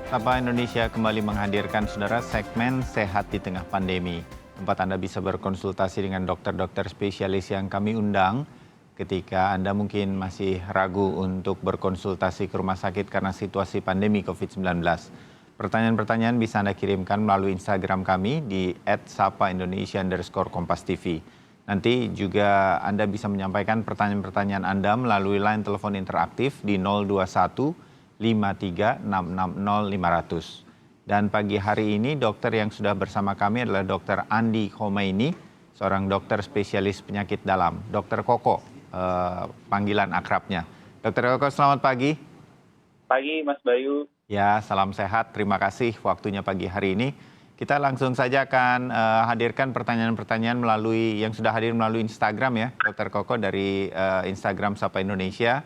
Sapa Indonesia kembali menghadirkan saudara segmen Sehat di Tengah Pandemi. Tempat Anda bisa berkonsultasi dengan dokter-dokter spesialis yang kami undang ketika Anda mungkin masih ragu untuk berkonsultasi ke rumah sakit karena situasi pandemi COVID-19. Pertanyaan-pertanyaan bisa Anda kirimkan melalui Instagram kami di @sapaindonesia_kompas.tv. Nanti juga Anda bisa menyampaikan pertanyaan-pertanyaan Anda melalui line telepon interaktif di 021 53660500. Dan pagi hari ini dokter yang sudah bersama kami adalah Dr. Andi Khomeini, seorang dokter spesialis penyakit dalam. Dr. Koko, panggilan akrabnya. Dr. Koko, selamat pagi. Pagi Mas Bayu. Ya, salam sehat. Terima kasih waktunya pagi hari ini. Kita langsung saja akan hadirkan pertanyaan-pertanyaan yang sudah hadir melalui Instagram ya, Dr. Koko dari Instagram Sapa Indonesia.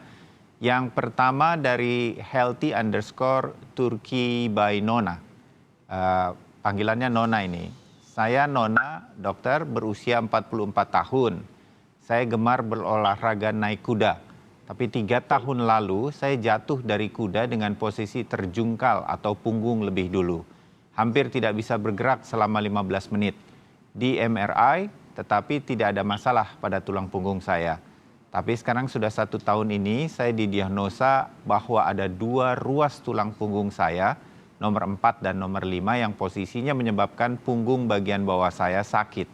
Yang pertama dari healthy_Turki by Nona. Panggilannya Nona ini. Saya Nona, dokter, berusia 44 tahun. Saya gemar berolahraga naik kuda. Tapi 3 tahun lalu saya jatuh dari kuda dengan posisi terjungkal atau punggung lebih dulu. Hampir tidak bisa bergerak selama 15 menit. Di MRI, tetapi tidak ada masalah pada tulang punggung saya. Tapi sekarang sudah 1 tahun ini saya didiagnosa bahwa ada 2 ruas tulang punggung saya, nomor 4 dan nomor 5 yang posisinya menyebabkan punggung bagian bawah saya sakit.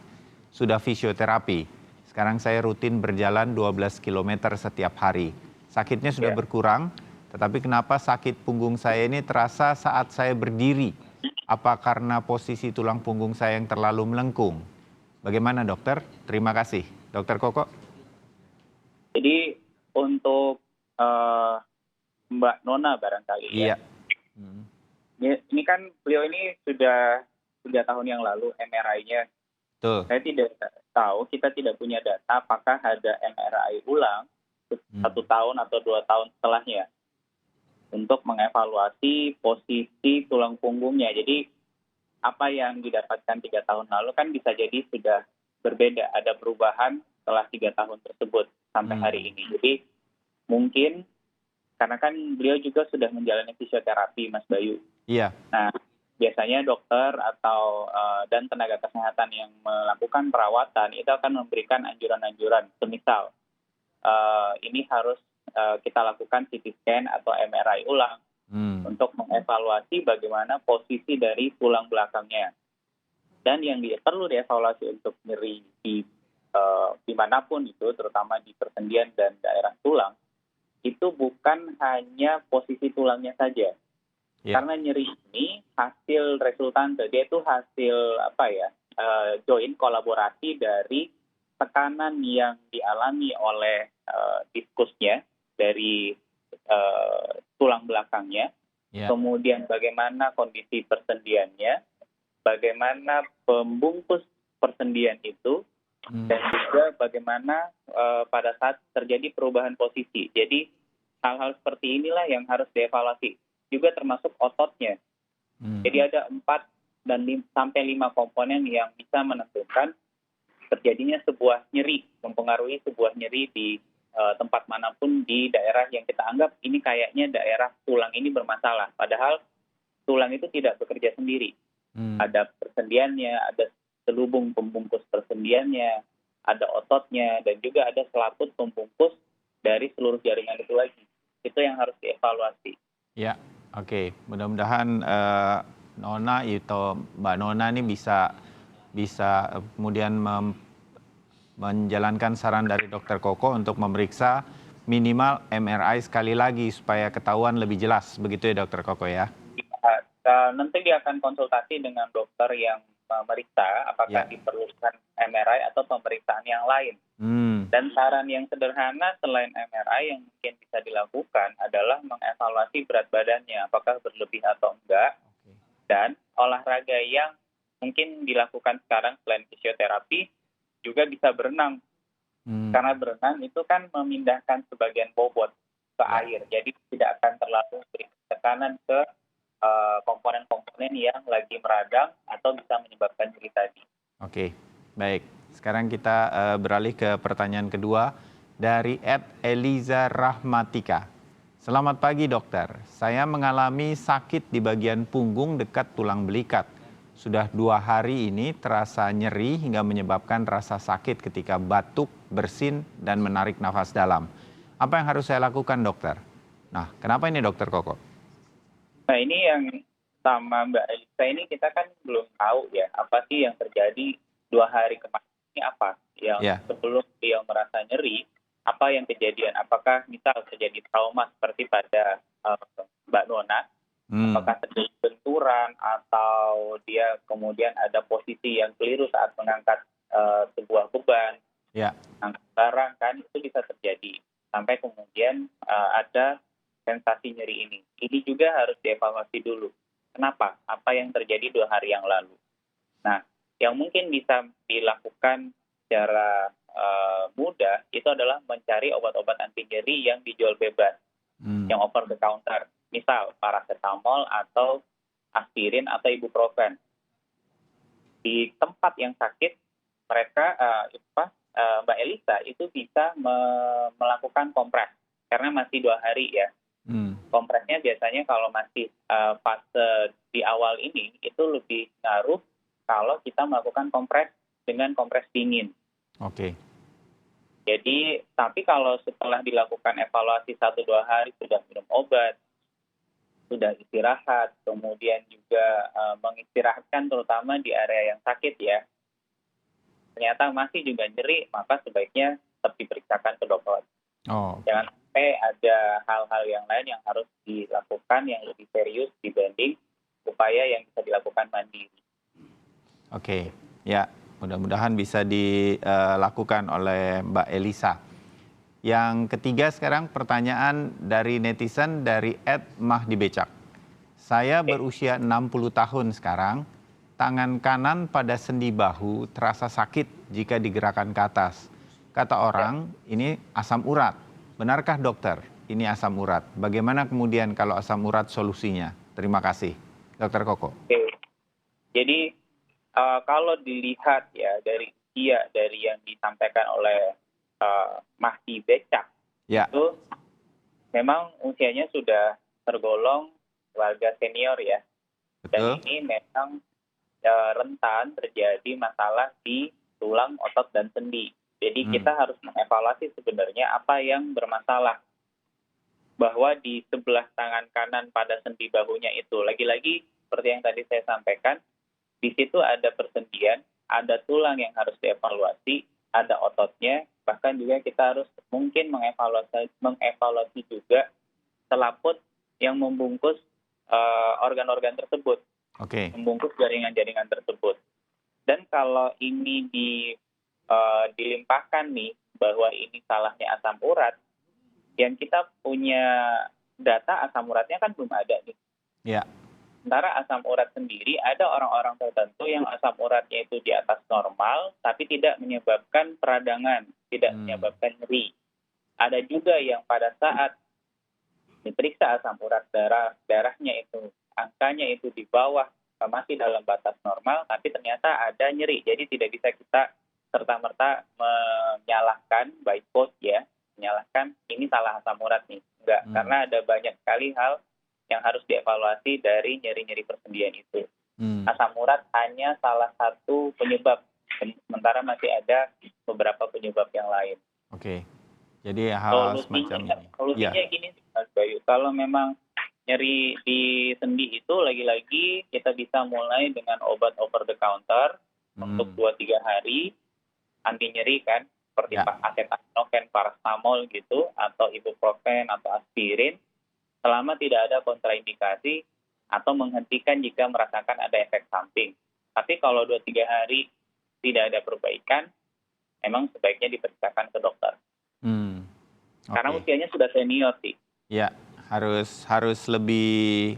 Sudah fisioterapi. Sekarang saya rutin berjalan 12 km setiap hari. Sakitnya sudah berkurang, tetapi kenapa sakit punggung saya ini terasa saat saya berdiri? Apa karena posisi tulang punggung saya yang terlalu melengkung? Bagaimana dokter? Terima kasih. Dokter Koko. Jadi untuk Mbak Nona barangkali Iya. ya. Ini kan beliau ini sudah 3 tahun yang lalu MRI-nya. Betul. Saya tidak tahu, kita tidak punya data apakah ada MRI ulang 1 tahun atau 2 tahun setelahnya untuk mengevaluasi posisi tulang punggungnya. Jadi apa yang didapatkan 3 tahun lalu kan bisa jadi sudah berbeda, ada perubahan setelah 3 tahun tersebut sampai hari ini. Jadi mungkin karena kan beliau juga sudah menjalani fisioterapi, Mas Bayu. Iya. Nah, biasanya dokter atau dan tenaga kesehatan yang melakukan perawatan itu akan memberikan anjuran-anjuran. Semisal ini harus kita lakukan CT scan atau MRI ulang untuk mengevaluasi bagaimana posisi dari tulang belakangnya. Dan yang perlu dievaluasi untuk nyeri dimanapun itu, terutama di persendian dan daerah tulang, itu bukan hanya posisi tulangnya saja. Karena nyeri ini hasil resultante, dia itu hasil joint kolaborasi dari tekanan yang dialami oleh diskusnya dari tulang belakangnya, kemudian bagaimana kondisi persendiannya, bagaimana pembungkus persendian itu, dan juga bagaimana pada saat terjadi perubahan posisi. Jadi hal-hal seperti inilah yang harus dievaluasi. Juga termasuk ototnya. Jadi ada 4 dan sampai 5 komponen yang bisa menentukan terjadinya sebuah nyeri, mempengaruhi sebuah nyeri di tempat manapun di daerah yang kita anggap ini kayaknya daerah tulang ini bermasalah. Padahal tulang itu tidak bekerja sendiri. Ada persendiannya, ada selubung pembungkus persendiannya, ada ototnya, dan juga ada selaput pembungkus dari seluruh jaringan itu lagi. Itu yang harus dievaluasi. Ya, oke. Mudah-mudahan Nona atau Mbak Nona ini bisa kemudian menjalankan saran dari Dokter Koko untuk memeriksa minimal MRI sekali lagi supaya ketahuan lebih jelas. Begitu ya Dokter Koko ya? Nanti dia akan konsultasi dengan dokter yang memeriksa apakah diperlukan MRI atau pemeriksaan yang lain. Dan saran yang sederhana selain MRI yang mungkin bisa dilakukan adalah mengevaluasi berat badannya, apakah berlebih atau enggak. Dan olahraga yang mungkin dilakukan sekarang selain fisioterapi juga bisa berenang. Karena berenang itu kan memindahkan sebagian bobot ke air, jadi tidak akan terlalu beri tekanan ke komponen-komponen yang lagi meradang atau bisa menyebabkan nyeri tadi. Oke, baik. Sekarang kita beralih ke pertanyaan kedua dari @Eliza Rahmatika. Selamat pagi dokter, saya mengalami sakit di bagian punggung dekat tulang belikat. Sudah 2 hari ini terasa nyeri hingga menyebabkan rasa sakit ketika batuk, bersin, dan menarik nafas dalam. Apa yang harus saya lakukan dokter? Nah, kenapa ini dokter Koko? Nah, ini yang sama Mbak Elisa ini kita kan belum tahu ya, apa sih yang terjadi 2 hari kemarin ini apa? Yang Ya, sebelum beliau merasa nyeri, apa yang kejadian? Apakah misal terjadi trauma seperti pada Mbak Nona? hmm, Apakah terjadi benturan atau dia kemudian ada posisi yang keliru saat mengangkat sebuah beban, ya, angkat barang kan itu bisa terjadi sampai kemudian ada sensasi nyeri ini. Ini juga harus dievaluasi dulu. Kenapa? Apa yang terjadi 2 hari yang lalu? Nah, yang mungkin bisa dilakukan secara mudah itu adalah mencari obat-obat anti nyeri yang dijual bebas, hmm, yang over the counter. Misal paracetamol atau aspirin atau ibuprofen. Di tempat yang sakit, mereka Mbak Elisa itu bisa melakukan kompres karena masih 2 hari ya. hmm. Kompresnya biasanya kalau masih fase di awal ini itu lebih ngaruh kalau kita melakukan kompres dengan kompres dingin. Oke, Jadi, tapi kalau setelah dilakukan evaluasi 1-2 hari sudah minum obat, sudah istirahat, kemudian juga mengistirahatkan terutama di area yang sakit ya, ternyata masih juga nyeri, maka sebaiknya tetap diperiksakan ke dokter. oh, Jangan sampai ada hal-hal yang lain yang harus dilakukan yang lebih serius dibanding upaya yang bisa dilakukan mandiri. oke. Ya, mudah-mudahan bisa dilakukan oleh Mbak Elisa. Yang ketiga sekarang pertanyaan dari netizen dari @mahdibecak. Saya Oke, berusia 60 tahun sekarang, tangan kanan pada sendi bahu terasa sakit jika digerakkan ke atas. Kata ya. orang, ini asam urat. Benarkah dokter? Ini asam urat. Bagaimana kemudian kalau asam urat solusinya? Terima kasih. Dokter Koko. Oke. Jadi kalau dilihat ya dari yang disampaikan oleh Mahdi Becak Ya, itu memang usianya sudah tergolong warga senior ya, dan betul. ini memang rentan terjadi masalah di tulang, otot, dan sendi. Jadi Hmm, kita harus mengevaluasi sebenarnya apa yang bermasalah, bahwa di sebelah tangan kanan pada sendi bahunya itu, lagi-lagi seperti yang tadi saya sampaikan, di situ ada persendian, ada tulang yang harus dievaluasi, ada ototnya, bahkan juga kita harus mungkin mengevaluasi juga selaput yang membungkus organ-organ tersebut, oke. membungkus jaringan-jaringan tersebut. Dan kalau ini dilimpahkan nih bahwa ini salahnya asam urat, yang kita punya data asam uratnya kan belum ada nih. Ya, Sementara asam urat sendiri ada orang-orang tertentu yang asam uratnya itu di atas normal tapi tidak menyebabkan peradangan, tidak hmm, menyebabkan nyeri. Ada juga yang pada saat diperiksa asam urat darahnya itu angkanya itu di bawah masih dalam batas normal tapi ternyata ada nyeri. Jadi tidak bisa kita serta-merta menyalahkan by quote ya, menyalahkan ini salah asam urat nih. Enggak, hmm, karena ada banyak sekali hal yang harus dievaluasi dari nyeri-nyeri persendian itu. hmm. Asam urat hanya salah satu penyebab, sementara masih ada beberapa penyebab yang lain. Oke. Jadi hal semacam Solusinya, ini. Ya, solusinya gini sih Mas Bayu, kalau memang nyeri di sendi itu lagi-lagi kita bisa mulai dengan obat over the counter untuk hmm, 2-3 hari, anti nyeri kan, seperti ya, acetaminophen, paracetamol gitu, atau ibuprofen atau aspirin, selama tidak ada kontraindikasi atau menghentikan jika merasakan ada efek samping. Tapi kalau 2-3 hari tidak ada perbaikan, memang sebaiknya diperiksakan ke dokter. hmm, Karena oke. usianya sudah senior sih. Ya, harus lebih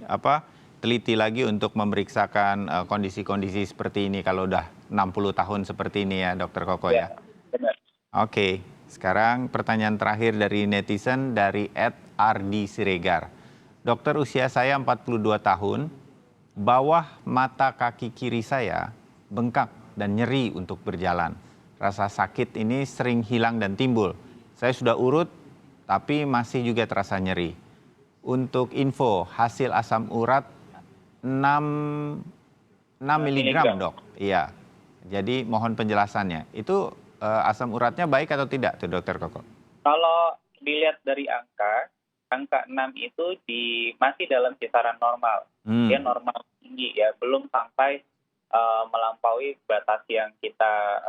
teliti lagi untuk memeriksakan kondisi-kondisi seperti ini kalau udah 60 tahun seperti ini ya, Dokter Koko Ya, ya. benar. Oke, sekarang pertanyaan terakhir dari netizen dari @ardi Siregar. Dokter, usia saya 42 tahun, bawah mata kaki kiri saya bengkak dan nyeri untuk berjalan. Rasa sakit ini sering hilang dan timbul. Saya sudah urut, tapi masih juga terasa nyeri. untuk info, hasil asam urat 6 miligram, Dok. Iya. Jadi mohon penjelasannya. Itu asam uratnya baik atau tidak tuh, Dokter Koko? Kalau dilihat dari angka 6 itu masih dalam kisaran normal. Dia normal tinggi ya, belum sampai melampaui batas yang kita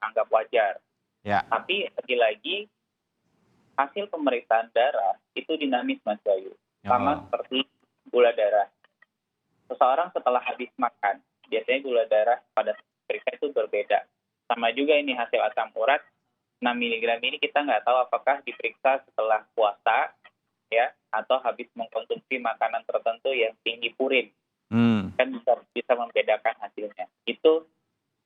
anggap wajar. Ya. Tapi lagi-lagi hasil pemeriksaan darah itu dinamis, Mas Bayu. Sama seperti gula darah. Seseorang setelah habis makan, biasanya gula darah pada periksa itu berbeda. Sama juga ini hasil asam urat 6 mg ini kita nggak tahu apakah diperiksa setelah puasa ya atau habis mengkonsumsi makanan tertentu yang tinggi purin. Kan bisa membedakan hasilnya. Itu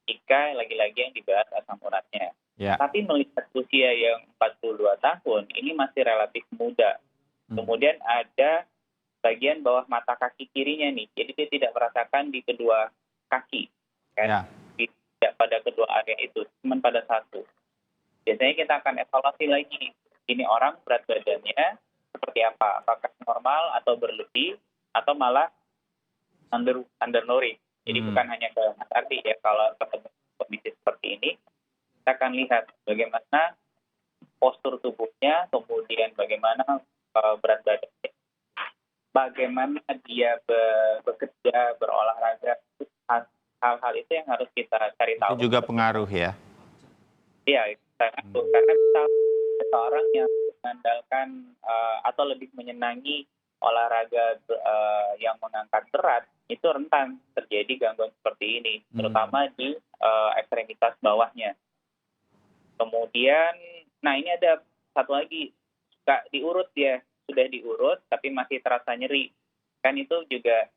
jika lagi-lagi yang dibahas asam uratnya. Ya. Tapi melihat usia yang 42 tahun, ini masih relatif muda. Kemudian ada bagian bawah mata kaki kirinya nih, jadi dia tidak merasakan di kedua kaki, kan? Ya. Tidak pada kedua area itu, cuma pada satu. Biasanya kita akan evaluasi lagi, ini orang berat badannya seperti apa, apakah normal atau berlebih, atau malah undernourished. Jadi bukan hanya ke arti ya, kalau ketemu kondisi seperti ini, kita akan lihat bagaimana postur tubuhnya, kemudian bagaimana berat badannya, bagaimana dia bekerja, berolahraga, hal-hal itu yang harus kita cari tahu. Itu juga pengaruh ya? Iya, karena seseorang yang mengandalkan atau lebih menyenangi olahraga yang mengangkat berat, itu rentan terjadi gangguan seperti ini, terutama di ekstremitas bawahnya. Kemudian, nah ini ada satu lagi, diurut dia, sudah diurut tapi masih terasa nyeri. Kan itu juga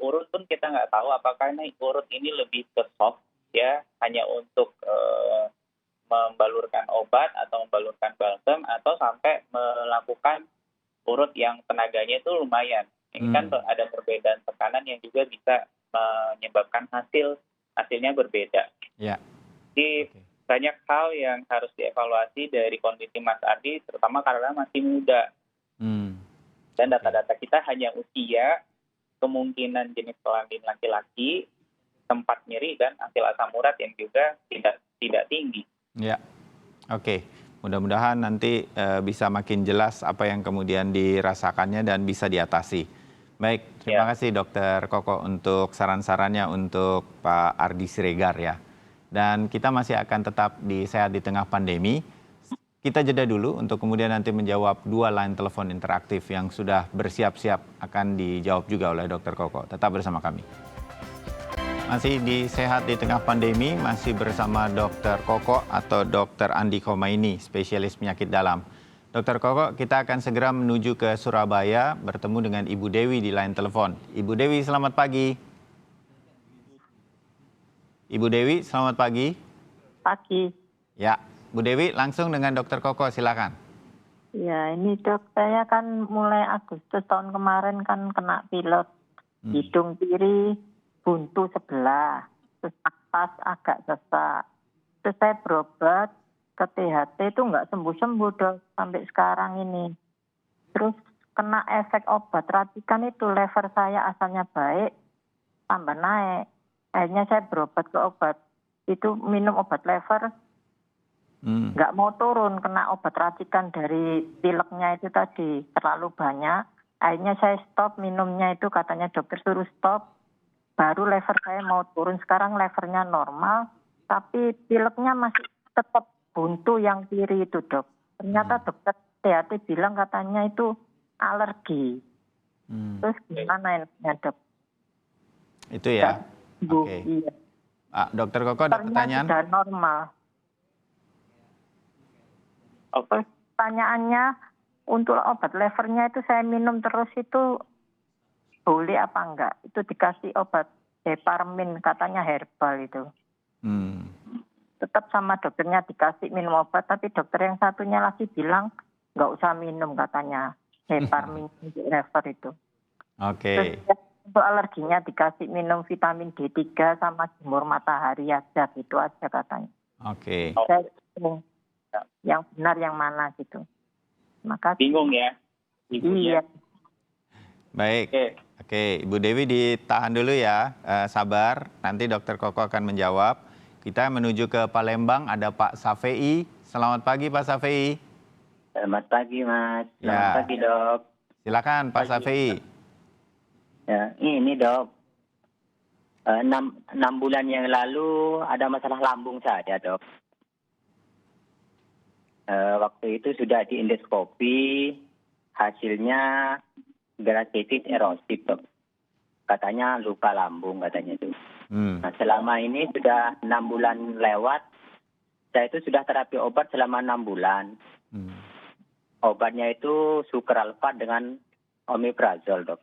urut pun kita nggak tahu apakah urut ini lebih ke soft ya, hanya untuk membalurkan obat atau membalurkan balsam, atau sampai melakukan urut yang tenaganya itu lumayan. Ini kan ada perbedaan tekanan yang juga bisa menyebabkan hasilnya berbeda. Ya. Jadi banyak hal yang harus dievaluasi dari kondisi Mas Ardi, terutama karena masih muda. Dan data-data kita hanya usia, kemungkinan jenis kelamin laki-laki, tempat nyeri, dan hasil asam urat yang juga tidak tinggi. Ya, oke. Mudah-mudahan nanti bisa makin jelas apa yang kemudian dirasakannya dan bisa diatasi. Baik, terima kasih Dokter Koko untuk saran-sarannya untuk Pak Ardi Siregar ya. Dan kita masih akan tetap di Sehat di Tengah Pandemi. Kita jeda dulu untuk kemudian nanti menjawab 2 line telepon interaktif yang sudah bersiap-siap akan dijawab juga oleh Dokter Koko. Tetap bersama kami. Masih di Sehat di Tengah Pandemi, masih bersama Dokter Koko atau Dokter Andi Khomeini, spesialis penyakit dalam. Dokter Koko, kita akan segera menuju ke Surabaya bertemu dengan Ibu Dewi di line telepon. Ibu Dewi, selamat pagi. Ibu Dewi, selamat pagi. Pagi. Ya, Bu Dewi langsung dengan Dokter Koko, silakan. Ya, ini dok, saya kan mulai Agustus tahun kemarin kan kena pilek. Hidung kiri buntu sebelah, terus nafas agak sesak. Terus saya berobat ke THT itu nggak sembuh-sembuh dok sampai sekarang ini. Terus kena efek obat racikan itu, lever saya asalnya baik tambah naik. Akhirnya saya berobat ke obat itu, minum obat lever nggak mau turun, kena obat racikan dari pileknya itu tadi terlalu banyak. Akhirnya saya stop minumnya itu, katanya dokter suruh stop. Baru lever saya mau turun, sekarang levernya normal, tapi pileknya masih tetap buntu yang kiri itu dok. Ternyata dokter THT bilang katanya itu alergi. Terus gimana ini dok? Itu ya? Oke. Iya. Dokter Koko ada pertanyaan? Sudah normal. Pertanyaannya, untuk obat levernya itu saya minum terus itu boleh apa enggak? Itu dikasih obat Deparmin, katanya herbal itu. Tetap sama dokternya dikasih minum obat, tapi dokter yang satunya lagi bilang nggak usah minum katanya Deparmin lever itu. Oke. Terus untuk alerginya dikasih minum vitamin D3 sama jemur matahari aja, gitu aja katanya. Oke. Saya bingung yang benar yang mana gitu. Makasih. Bingung ya? ibunya. Iya. Baik. Oke, Oke, Ibu Dewi ditahan dulu ya, sabar. Nanti Dokter Koko akan menjawab. Kita menuju ke Palembang, ada Pak Safei. Selamat pagi Pak Safei. Selamat pagi, Mas. Selamat Ya, pagi, Dok. silakan Pak Safei. Ya, ini, Dok. 6 bulan yang lalu ada masalah lambung saya, Dok. Waktu itu sudah di endoskopi, hasilnya gravitis erosif, Dok. Katanya luka lambung, katanya itu. Nah, selama ini sudah 6 bulan lewat, saya itu sudah terapi obat selama 6 bulan. Obatnya itu sukralfat dengan omeprazol, Dok.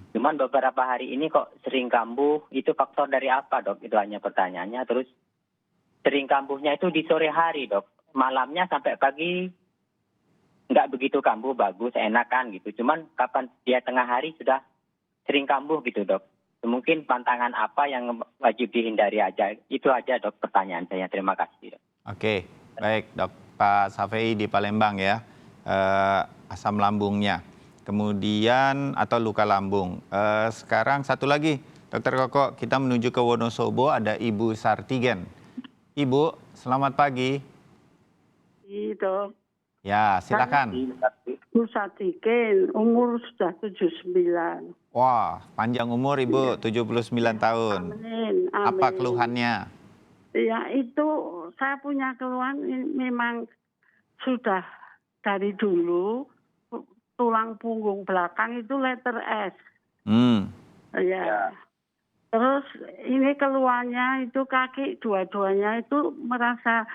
Cuman beberapa hari ini kok sering kambuh, itu faktor dari apa, Dok? Itu hanya pertanyaannya. Terus sering kambuhnya itu di sore hari, Dok. Malamnya sampai pagi nggak begitu kambuh, bagus, enak kan gitu. Cuman kapan dia tengah hari sudah sering kambuh gitu, Dok. Mungkin pantangan apa yang wajib dihindari aja. Itu aja, Dok, pertanyaan saya. Terima kasih, Dok. Oke, baik Dok. Pak Safei di Palembang ya, asam lambungnya. Kemudian atau luka lambung. Sekarang satu lagi, Dokter Koko, kita menuju ke Wonosobo, ada Ibu Sartigen. Ibu, selamat pagi. Dok. Ya, silakan. Bu Sadikin, umur sudah 79. Wah, panjang umur Ibu, 79 tahun. Amin, amin. Apa keluhannya? Ya itu saya punya keluhan memang sudah dari dulu tulang punggung belakang itu letter S. Ya. Terus ini keluhannya itu kaki dua-duanya itu merasa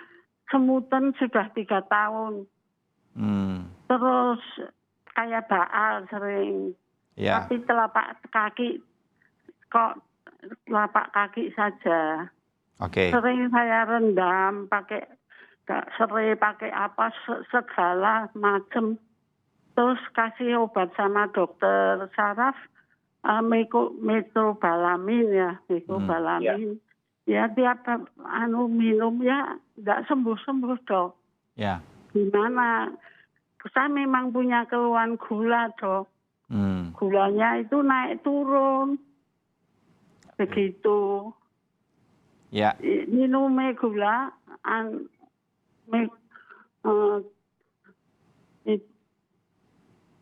semutan sudah 3 tahun. Terus kayak baal sering. Ya. Tapi telapak kaki kok telapak kaki saja. Oke. Sering saya rendam pakai serai, pakai apa segala macam. Terus kasih obat sama dokter saraf metrobalamin ya, metrobalamin. Ya tiap minum ya nggak sembuh-sembuh, Dok. Ya. Gimana? Saya memang punya keluhan gula, Dok. Gulanya itu naik turun. Begitu. Ya. Minum gula,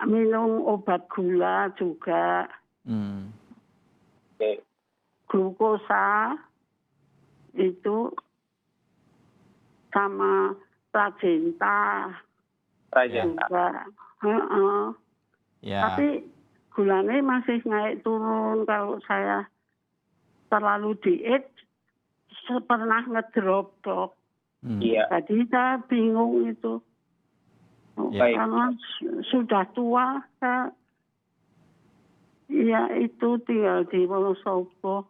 minum obat gula juga. Oke. Glukosa itu sama Prajenta juga. Ya. Tapi gulanya masih naik turun. Kalau saya terlalu diet, pernah ngedrop, Dok. Iya. Jadi saya bingung itu. Baik. Karena sudah tua, saya ya itu tinggal di Wonosobo.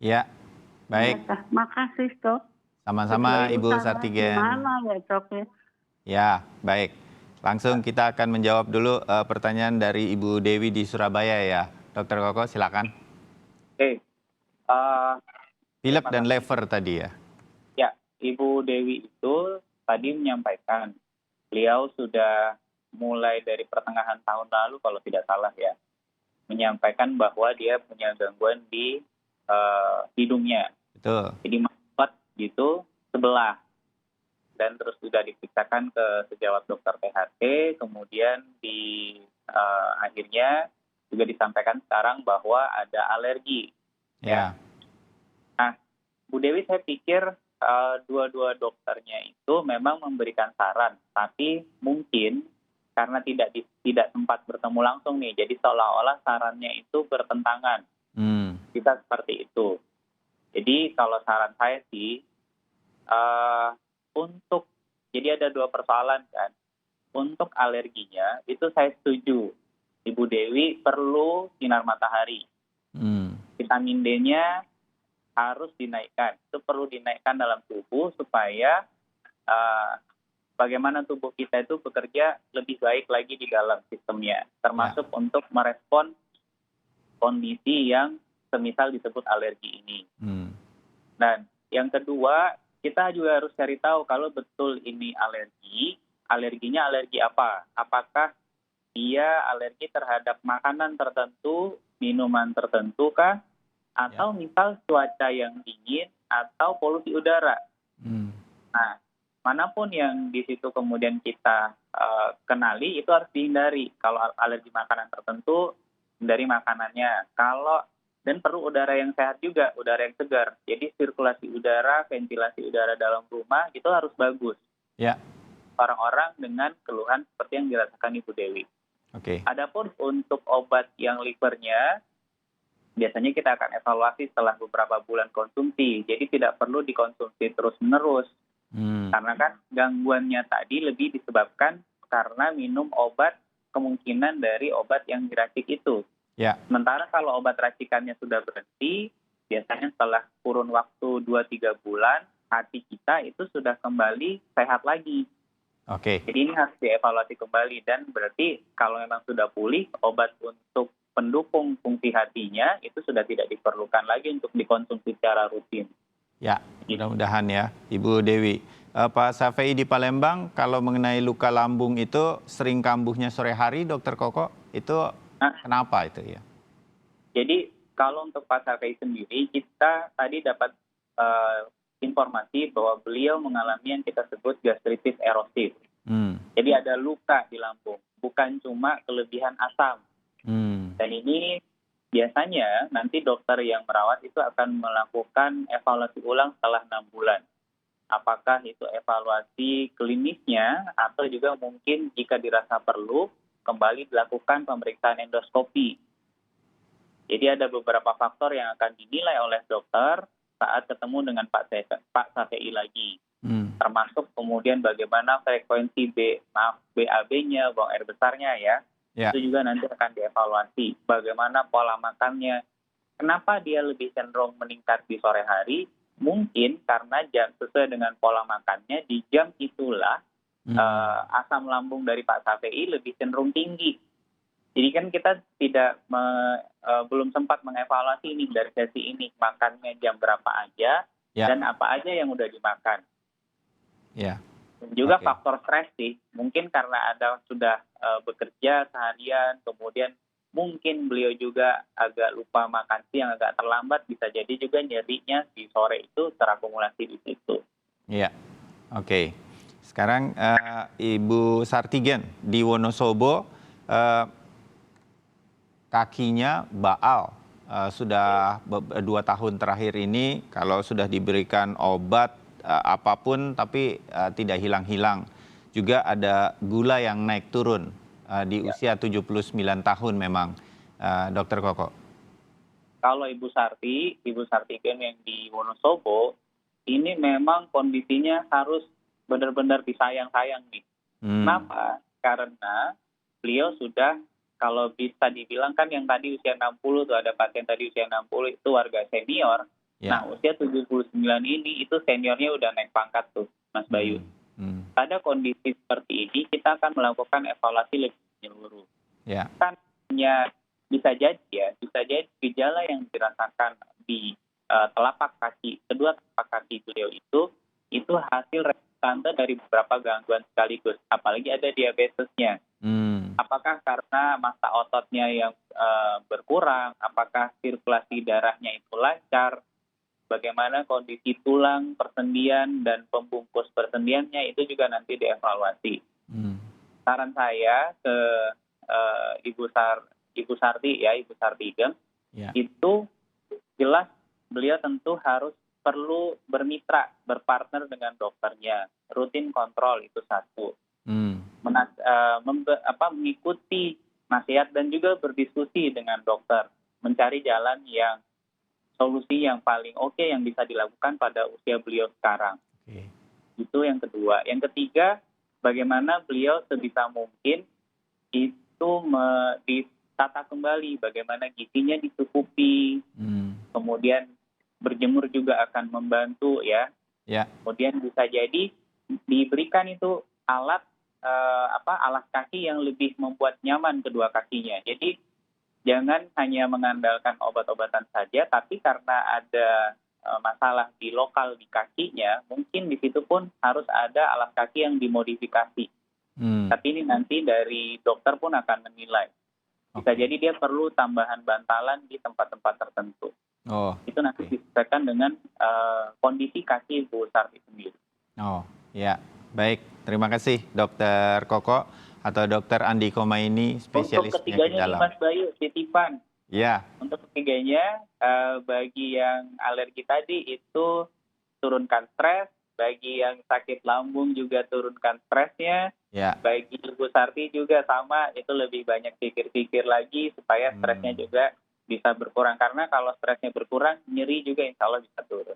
Ya. Baik. Ya, makasih, Dok. Sama-sama Ibu Urusannya Sartigen. Gimana ya, Dok? Ya, baik. Langsung kita akan menjawab dulu pertanyaan dari Ibu Dewi di Surabaya ya. Dokter Koko, silakan. Oke. Pilek dan lever tadi ya. Ya, Ibu Dewi itu tadi menyampaikan beliau sudah mulai dari pertengahan tahun lalu kalau tidak salah ya, menyampaikan bahwa dia punya gangguan di hidungnya. Betul. Jadi mampet gitu sebelah. Dan terus sudah diperiksakan ke sejawat dokter THT, kemudian di akhirnya juga disampaikan sekarang bahwa ada alergi. Ya. Nah, Bu Dewi saya pikir dua-dua dokternya itu memang memberikan saran, tapi mungkin karena tidak sempat bertemu langsung nih, jadi seolah-olah sarannya itu bertentangan. Kita seperti itu. Jadi kalau saran saya sih, jadi ada 2 persoalan kan. Untuk alerginya itu saya setuju, Ibu Dewi perlu sinar matahari. Vitamin D-nya harus dinaikkan. Itu perlu dinaikkan dalam tubuh supaya bagaimana tubuh kita itu bekerja lebih baik lagi di dalam sistemnya. Termasuk untuk merespon kondisi yang semisal disebut alergi ini. Dan yang kedua, kita juga harus cari tahu kalau betul ini alerginya alergi apa. Apakah dia alergi terhadap makanan tertentu, minuman tertentu kah, atau misal cuaca yang dingin atau polusi udara. Nah, manapun yang di situ kemudian kita kenali itu harus dihindari. Kalau alergi makanan tertentu, hindari makanannya. Dan perlu udara yang sehat juga, udara yang segar. Jadi sirkulasi udara, ventilasi udara dalam rumah itu harus bagus. Ya. Orang-orang dengan keluhan seperti yang dirasakan Ibu Dewi. Oke. Adapun untuk obat yang livernya, biasanya kita akan evaluasi setelah beberapa bulan konsumsi. Jadi tidak perlu dikonsumsi terus-menerus. Karena kan gangguannya tadi lebih disebabkan karena minum obat, kemungkinan dari obat yang diracik itu. Ya. Sementara kalau obat racikannya sudah berhenti, biasanya setelah kurun waktu 2-3 bulan, hati kita itu sudah kembali sehat lagi. Oke. Jadi ini harus dievaluasi kembali, dan berarti kalau memang sudah pulih, obat untuk pendukung fungsi hatinya itu sudah tidak diperlukan lagi untuk dikonsumsi secara rutin. Ya, mudah-mudahan ya, Ibu Dewi. Pak Safei di Palembang, kalau mengenai luka lambung itu sering kambuhnya sore hari, Dokter Koko, itu kenapa itu ya? Jadi kalau untuk Pak Safei sendiri, kita tadi dapat informasi bahwa beliau mengalami yang kita sebut gastritis erosif. Jadi ada luka di lambung, bukan cuma kelebihan asam. Dan ini biasanya nanti dokter yang merawat itu akan melakukan evaluasi ulang setelah 6 bulan. Apakah itu evaluasi klinisnya atau juga mungkin jika dirasa perlu kembali dilakukan pemeriksaan endoskopi. Jadi ada beberapa faktor yang akan dinilai oleh dokter saat ketemu dengan Pak Safei lagi. Termasuk kemudian bagaimana frekuensi BAB-nya, buang air besarnya ya. Itu juga nanti akan dievaluasi. Bagaimana pola makannya. Kenapa dia lebih cenderung meningkat di sore hari? Mungkin karena sesuai dengan pola makannya, di jam itulah asam lambung dari Pak Safei lebih cenderung tinggi. Jadi kan kita belum sempat mengevaluasi ini dari sesi ini, makannya jam berapa aja dan apa aja yang udah dimakan. Dan juga faktor stres sih, mungkin karena sudah bekerja seharian, kemudian mungkin beliau juga agak lupa makan siang, agak terlambat, bisa jadi juga nyerinya di sore itu terakumulasi di situ. Iya, oke. Sekarang Ibu Sartigen di Wonosobo, kakinya baal. Sudah 2 tahun terakhir ini kalau sudah diberikan obat apapun tapi tidak hilang-hilang. Juga ada gula yang naik turun di usia 79 tahun memang, Dokter Koko. Kalau Ibu Sartigen yang di Wonosobo, ini memang kondisinya harus benar-benar disayang-sayang nih. Kenapa? Karena beliau sudah, kalau bisa dibilang kan yang tadi usia 60 tuh, ada pasien tadi usia 60 itu warga senior. Nah, usia 79 ini itu seniornya udah naik pangkat tuh, Mas Bayu. Pada kondisi seperti ini kita akan melakukan evaluasi lebih menyeluruh. Kan hanya bisa jadi gejala yang dirasakan di telapak kaki, kedua telapak kaki beliau itu hasil resultante dari beberapa gangguan sekaligus, apalagi ada diabetesnya. Apakah karena massa ototnya yang berkurang, apakah sirkulasi darahnya itu lancar, bagaimana kondisi tulang, persendian, dan pembungkus persendiannya itu juga nanti dievaluasi. Saran saya ke Ibu Sartigen, itu jelas beliau tentu perlu bermitra, berpartner dengan dokternya, rutin kontrol itu satu. Mengikuti nasihat dan juga berdiskusi dengan dokter, mencari jalan yang solusi yang paling oke yang bisa dilakukan pada usia beliau sekarang. Itu yang kedua. Yang ketiga, bagaimana beliau sebisa mungkin itu ditata kembali, bagaimana gizinya dicukupi, kemudian berjemur juga akan membantu ya. Kemudian bisa jadi diberikan itu alas kaki yang lebih membuat nyaman kedua kakinya. Jadi jangan hanya mengandalkan obat-obatan saja, tapi karena ada masalah di lokal di kakinya, mungkin di situ pun harus ada alas kaki yang dimodifikasi. Tapi ini nanti dari dokter pun akan menilai. Bisa jadi dia perlu tambahan bantalan di tempat-tempat tertentu. Itu nanti disesuaikan dengan kondisi kaki Ibu Sarti sendiri. Ya, baik. Terima kasih Dokter Koko atau Dokter Andi Komaini, spesialis Untuk penyakit ketiganya dalam. nih Mas Bayu, titipan. Ya, Untuk ketiganya, bagi yang alergi tadi itu turunkan stres, bagi yang sakit lambung juga turunkan stresnya, ya. bagi Ibu Sarti juga sama, itu lebih banyak pikir-pikir lagi supaya stresnya juga bisa berkurang. Karena kalau stresnya berkurang, nyeri juga insya Allah bisa turun.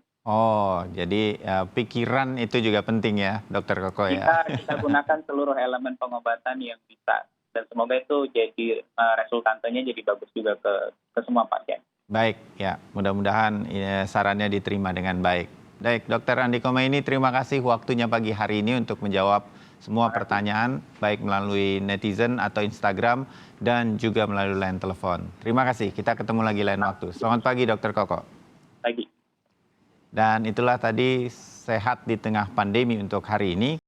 Jadi pikiran itu juga penting ya, Dokter Koko ya. Kita gunakan seluruh elemen pengobatan yang bisa. Dan semoga itu jadi resultantenya jadi bagus juga ke semua pasien. Baik, ya. Mudah-mudahan sarannya diterima dengan baik. Baik, Dokter Andi Komaini, terima kasih waktunya pagi hari ini untuk menjawab semua pertanyaan, baik melalui netizen atau Instagram, dan juga melalui line telepon. Terima kasih, kita ketemu lagi lain waktu. Selamat pagi, Dokter Koko. Pagi. Dan itulah tadi sehat di tengah pandemi untuk hari ini.